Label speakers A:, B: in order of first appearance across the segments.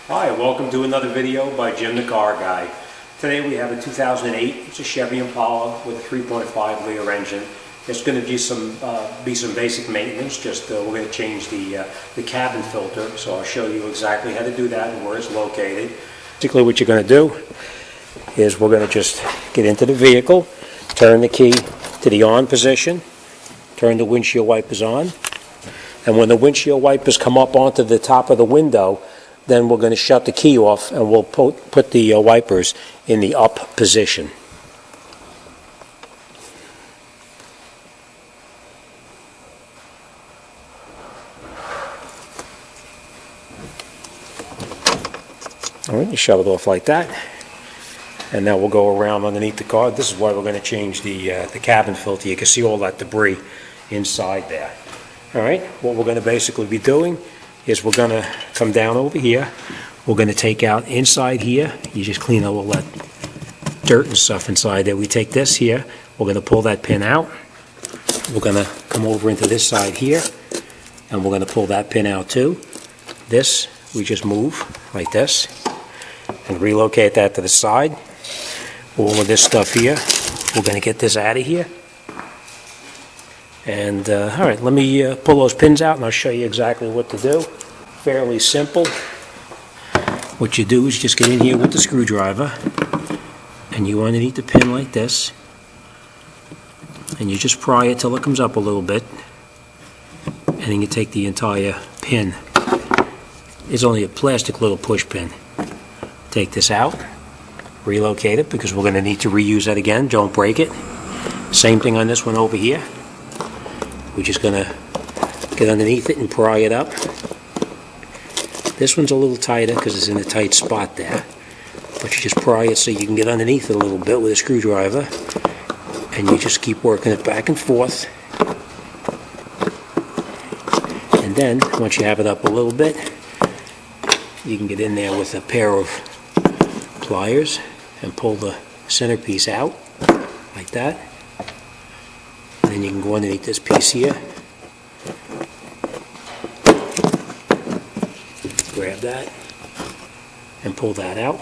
A: Hi, welcome to another video by Jim the Car Guy. Today we have a 2008, it's a Chevy Impala with a 3.5 liter engine. It's going to be some basic maintenance, we're going to change the cabin filter, so I'll show you exactly how to do that and where it's located. Basically what you're going to do is we're going to just get into the vehicle, turn the key to the on position, turn the windshield wipers on, and when the windshield wipers come up onto the top of the window, then we're going to shut the key off and we'll put the wipers in the up position. All right, you shut it off like that. And now we'll go around underneath the car. This is why we're going to change the cabin filter. You can see all that debris inside there. All right, what we're going to basically be doing is we're going to come down over here. We're going to take out inside here. You just clean out all that dirt and stuff inside there. We take this here. We're going to pull that pin out. We're going to come over into this side here, and we're going to pull that pin out too. This, we just move like this and relocate that to the side. All of this stuff here, we're going to get this out of here. And all right, let me pull those pins out and I'll show you exactly what to do. Fairly simple. What you do is just get in here with the screwdriver and you underneath the pin like this, and you just pry it till it comes up a little bit, and then you take the entire pin. It's only a plastic little push pin. Take this out, relocate it because we're going to need to reuse that again. Don't break it. Same thing on this one over here. We're just going to get underneath it and pry it up. This one's a little tighter because it's in a tight spot there. But you just pry it so you can get underneath it a little bit with a screwdriver. And you just keep working it back and forth. And then, once you have it up a little bit, you can get in there with a pair of pliers and pull the centerpiece out like that. And then you can go underneath this piece here, grab that, and pull that out.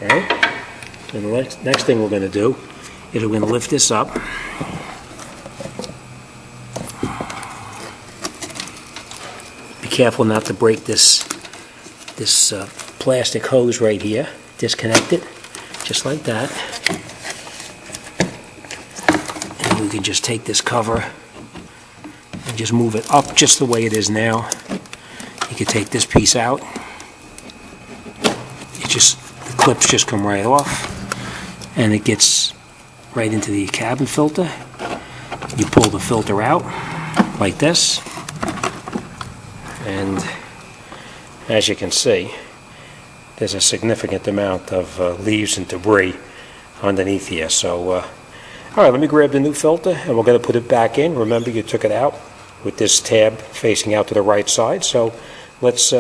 A: Alright? And the next thing we're going to do is we're going to lift this up. Be careful not to break this plastic hose right here. Disconnect it, just like that. We can just take this cover and just move it up just the way it is now. You can take this piece out. The clips just come right off and it gets right into the cabin filter. You pull the filter out like this, and as you can see, there's a significant amount of leaves and debris underneath here. So alright, let me grab the new filter and we're going to put it back in. Remember, you took it out with this tab facing out to the right side. So let's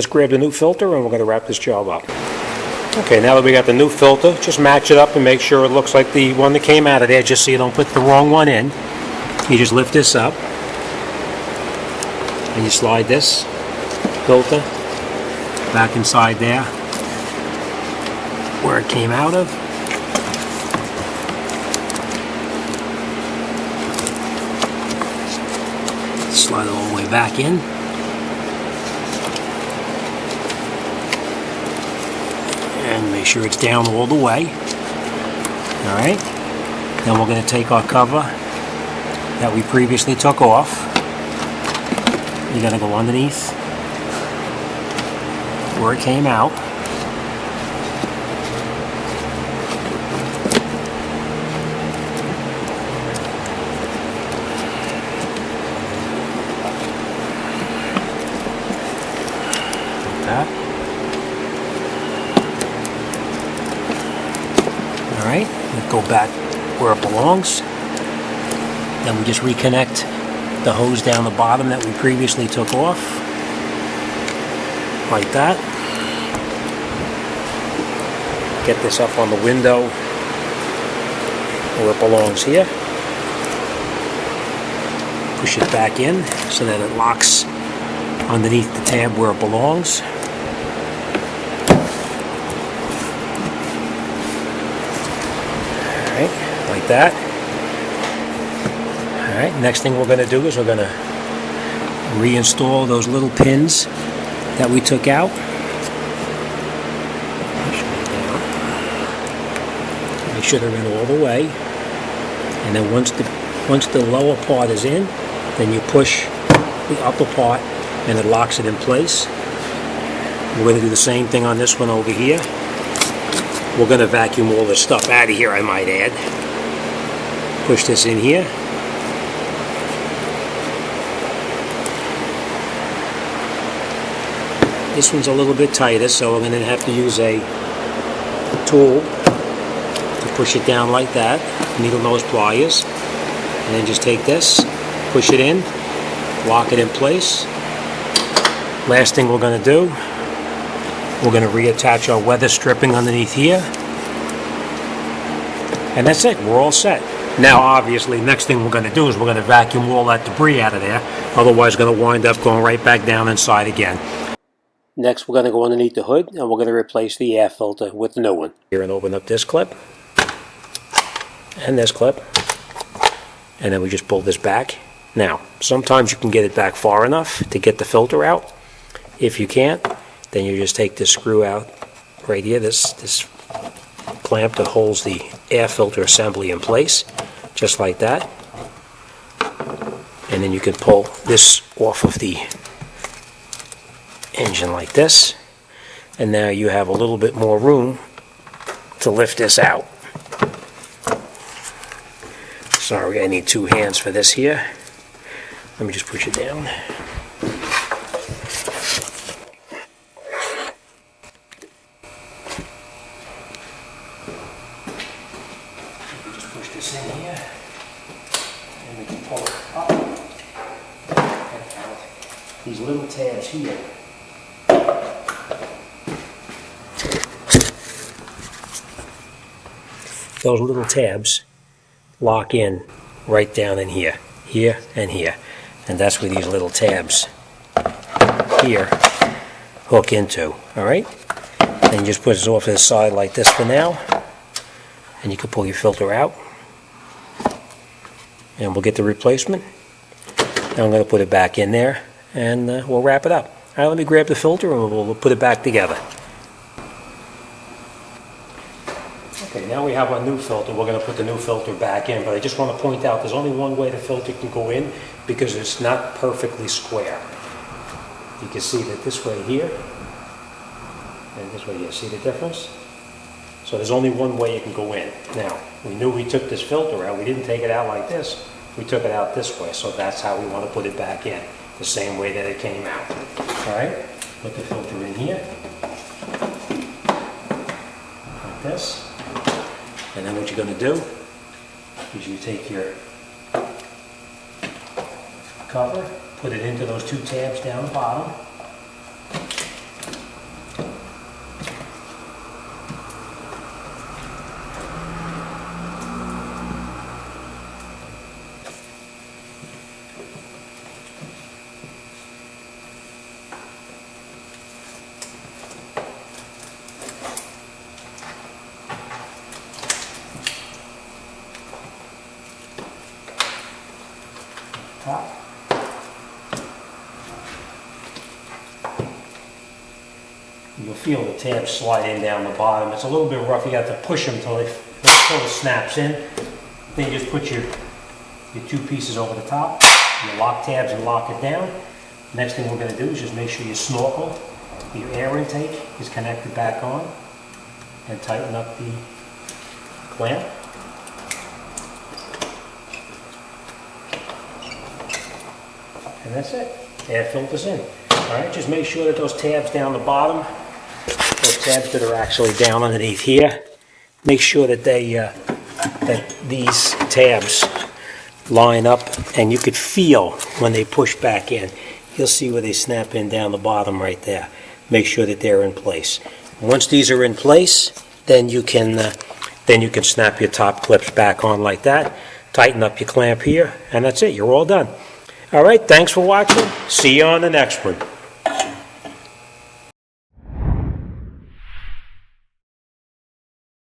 A: grab the new filter and we're going to wrap this job up. Okay, now that we got the new filter, just match it up and make sure it looks like the one that came out of there, just so you don't put the wrong one in. You just lift this up and you slide this filter back inside there where it came out of. Slide it all the way back in. And make sure it's down all the way. Alright. Then we're going to take our cover that we previously took off. You're going to go underneath where it came out. Alright, we go back where it belongs. Then we just reconnect the hose down the bottom that we previously took off. Like that. Get this up on the window where it belongs here. Push it back in so that it locks underneath the tab where it belongs. Alright, like that. Alright, next thing we're going to do is we're going to reinstall those little pins that we took out. Make sure they're in all the way. And then once the lower part is in, then you push the upper part and it locks it in place. We're going to do the same thing on this one over here. We're going to vacuum all this stuff out of here, I might add. Push this in here. This one's a little bit tighter, so we're going to have to use a tool to push it down like that. Needle nose pliers. And then just take this, push it in, lock it in place. Last thing we're going to do, we're going to reattach our weather stripping underneath here. And that's it, we're all set. Now obviously, next thing we're going to do is we're going to vacuum all that debris out of there. Otherwise, it's going to wind up going right back down inside again. Next, we're going to go underneath the hood and we're going to replace the air filter with the new one. Here, and open up this clip and this clip. And then we just pull this back. Now, sometimes you can get it back far enough to get the filter out. If you can't, then you just take this screw out right here, this clamp that holds the air filter assembly in place, just like that. And then you can pull this off of the engine like this. And now you have a little bit more room to lift this out. Sorry, I need two hands for this here. Let me just push it down. Just push this in here, and we can pull it up. And out. These little tabs here. Those little tabs lock in right down in here, here and here, and that's where these little tabs here hook into. All right, and you just put it off to the side like this for now, and you can pull your filter out, and we'll get the replacement. Now I'm going to put it back in there, and we'll wrap it up. All right, let me grab the filter and we'll put it back together. Okay, now we have our new filter. We're going to put the new filter back in, but I just want to point out there's only one way the filter can go in because it's not perfectly square. You can see that this way here and this way here. See the difference? So there's only one way it can go in. Now, we knew we took this filter out. We didn't take it out like this. We took it out this way, so that's how we want to put it back in, the same way that it came out. All right, put the filter in here like this. And then what you're going to do is you take your cover, put it into those two tabs down the bottom. Top. You'll feel the tabs sliding down the bottom. It's a little bit rough. You have to push them until it snaps in. Then you just put your two pieces over the top. You lock tabs and lock it down. Next thing we're going to do is just make sure your snorkel, your air intake, is connected back on, and tighten up the clamp. And that's it. Air filters in. All right, just make sure that those tabs down the bottom, those tabs that are actually down underneath here, make sure that that these tabs line up, and you could feel when they push back in. You'll see where they snap in down the bottom right there. Make sure that they're in place. Once these are in place, then you can snap your top clips back on like that. Tighten up your clamp here, and that's it. You're all done. All right, thanks for watching. See you on the next one.